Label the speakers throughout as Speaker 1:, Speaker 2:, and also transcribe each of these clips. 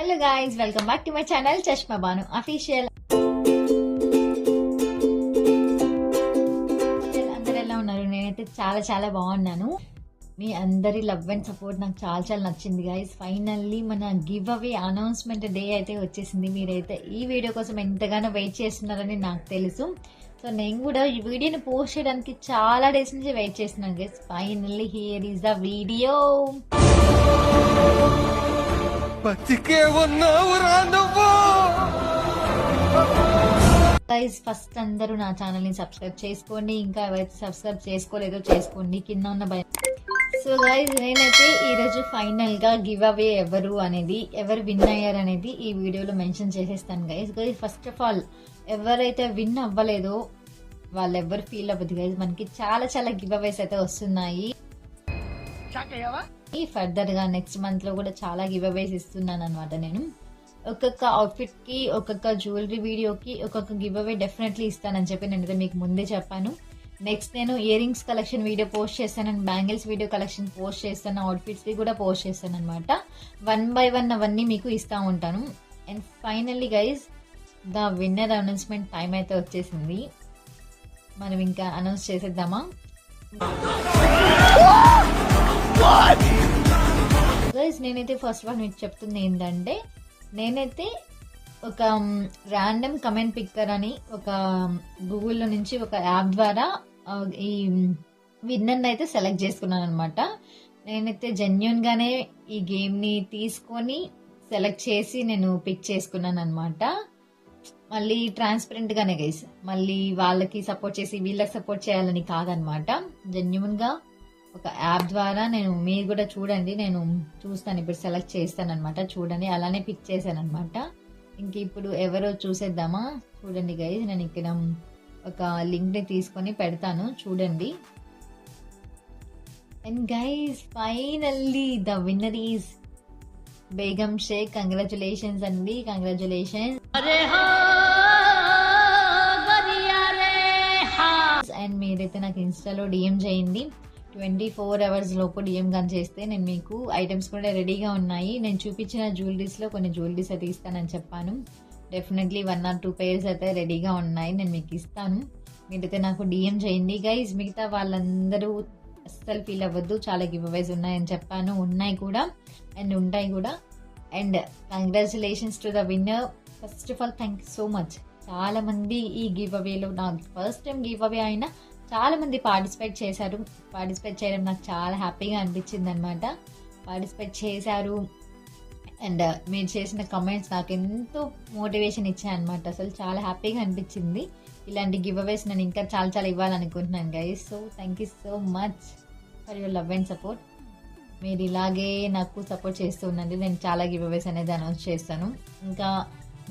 Speaker 1: Hello guys, welcome back to my channel Chashma Banu official. అందరు ఎలా ఉన్నారు? నేనైతే చాలా చాలా బాగున్నాను. మీ అందరి లవ్ అండ్ సపోర్ట్ నాకు చాలా చాలా నచ్చింది గైస్. ఫైనల్లీ మన గివ్ అవే అనౌన్స్మెంట్ డే అయితే వచ్చేసింది. మీరైతే ఈ వీడియో కోసం ఎంతగానో వెయిట్ చేస్తున్నారని నాకు తెలుసు. సో నేను కూడా ఈ వీడియోని పోస్ట్ చేయడానికి చాలా డేస్ నుంచి వెయిట్ చేస్తున్నాను guys. Finally here is the video. Guys, first అందరూ నా ఛానల్ ని సబ్స్క్రైబ్ చేసుకోండి. ఇంకా ఎవరైతే సబ్స్క్రైబ్ చేసుకోలేదో చేసుకోండి, కింద ఉన్న బై. సో గైస్, నేనైతే ఈరోజు ఫైనల్ గా గివ్ అవే ఎవరు విన్ అయ్యారు అనేది ఈ వీడియోలో మెన్షన్ చేసేస్తాను గైస్. ఫస్ట్ ఆఫ్ ఆల్ ఎవరైతే విన్ అవ్వలేదో వాళ్ళు ఎవరు ఫీల్ అవ్వదు గైస్. మనకి చాలా చాలా గివ్ అవేస్ అయితే వస్తున్నాయి. ఫర్దర్ గా నెక్స్ట్ మంత్ లో కూడా చాలా గివ్ అవేస్ ఇస్తున్నాను అనమాట. నేను ఒక్కొక్క అవుట్ఫిట్ కి, ఒక్కొక్క జ్యువెలరీ వీడియోకి ఒక్కొక్క గివ్ అవే డెఫినెట్లీ ఇస్తానని చెప్పి నేనైతే మీకు ముందే చెప్పాను. నెక్స్ట్ నేను ear rings collection video post చేస్తాను, బ్యాంగిల్స్ వీడియో కలెక్షన్ పోస్ట్ చేస్తాను, అవుట్ఫిట్స్ కి కూడా పోస్ట్ చేస్తాను అనమాట. 1 by 1 అవన్నీ మీకు ఇస్తా ఉంటాను. And finally guys, the winner announcement time అయితే వచ్చేసింది. మనం ఇంకా అనౌన్స్ చేసేద్దామా? గైస్, నేనైతే ఫస్ట్ వన్ మీకు చెప్తుంది ఏంటంటే, నేనైతే ఒక ర్యాండమ్ కమెంట్ పిక్కర్ అని ఒక గూగుల్లో నుంచి ఒక యాప్ ద్వారా ఈ విన్నర్ అయితే సెలెక్ట్ చేసుకున్నాను అనమాట. నేనైతే జెన్యున్ గానే ఈ గేమ్ ని తీసుకొని సెలెక్ట్ చేసి నేను పిక్ చేసుకున్నాను అనమాట. మళ్ళీ ట్రాన్స్పరెంట్ గానే గైస్, మళ్ళీ వాళ్ళకి సపోర్ట్ చేసి వీళ్ళకి సపోర్ట్ చేయాలని కాదనమాట. జెన్యున్ గా ఒక యాప్ ద్వారా మీరు కూడా చూడండి, నేను చూస్తాను, ఇప్పుడు సెలెక్ట్ చేస్తాను అనమాట. చూడండి, అలానే పిక్ చేశాను అనమాట. ఇంక ఇప్పుడు ఎవరో చూసేద్దామా? చూడండి గైస్, నేను ఇక్కడ ఒక లింక్ ని తీసుకొని పెడతాను, చూడండి. And guys, finally the winner is Begum Sheikh. Congratulations అండి, కంగ్రాచులేషన్స్. అండ్ మీరైతే నాకు ఇన్స్టాలో డిఎం చేయండి. 24 hours లోపు డిఎం గన్ చేస్తే నేను మీకు ఐటమ్స్ కూడా రెడీగా ఉన్నాయి. నేను చూపించిన జ్యువెలరీస్ లో కొన్ని జ్యువెలరీస్ అయితే ఇస్తానని చెప్పాను. డెఫినెట్లీ 1 or 2 pairs అయితే రెడీగా ఉన్నాయి, నేను మీకు ఇస్తాను. మీరైతే నాకు డిఎం చేయండి గైజ్. మిగతా వాళ్ళందరూ అస్సలు ఫీల్ అవ్వద్దు, చాలా గివ్ అవేస్ ఉన్నాయని చెప్పాను, ఉన్నాయి కూడా అండ్ ఉంటాయి కూడా. And congratulations to the winner. First of all thank you so much. చాలా మంది ఈ గివ్ అవేలో, నాకు ఫస్ట్ టైం గివ్ అవే అయినా చాలా మంది పార్టిసిపేట్ చేశారు. పార్టిసిపేట్ చేయడం నాకు చాలా హ్యాపీగా అనిపించింది అనమాట. పార్టిసిపేట్ చేశారు అండ్ మీరు చేసిన కమెంట్స్ నాకు ఎంతో మోటివేషన్ ఇచ్చాయి అనమాట. అసలు చాలా హ్యాపీగా అనిపించింది. ఇలాంటి గివ్ అవేస్ నేను ఇంకా చాలా చాలా ఇవ్వాలనుకుంటున్నాను guys. So thank you so much for your love and support. మీరు ఇలాగే నాకు సపోర్ట్ చేస్తూ ఉండండి. నేను చాలా గివ్ అవేస్ అనేది అనౌన్స్ చేస్తాను. ఇంకా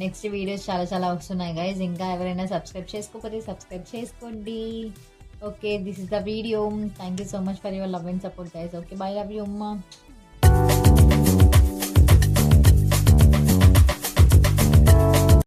Speaker 1: నెక్స్ట్ వీడియోస్ చాలా చాలా వస్తున్నాయి గైస్. ఇంకా ఎవరైనా సబ్స్క్రైబ్ చేసుకోకపోతే సబ్స్క్రైబ్ చేసుకోండి. Okay, this is the video. Thank you so much for your love and support guys. Okay, bye, love you, Amma.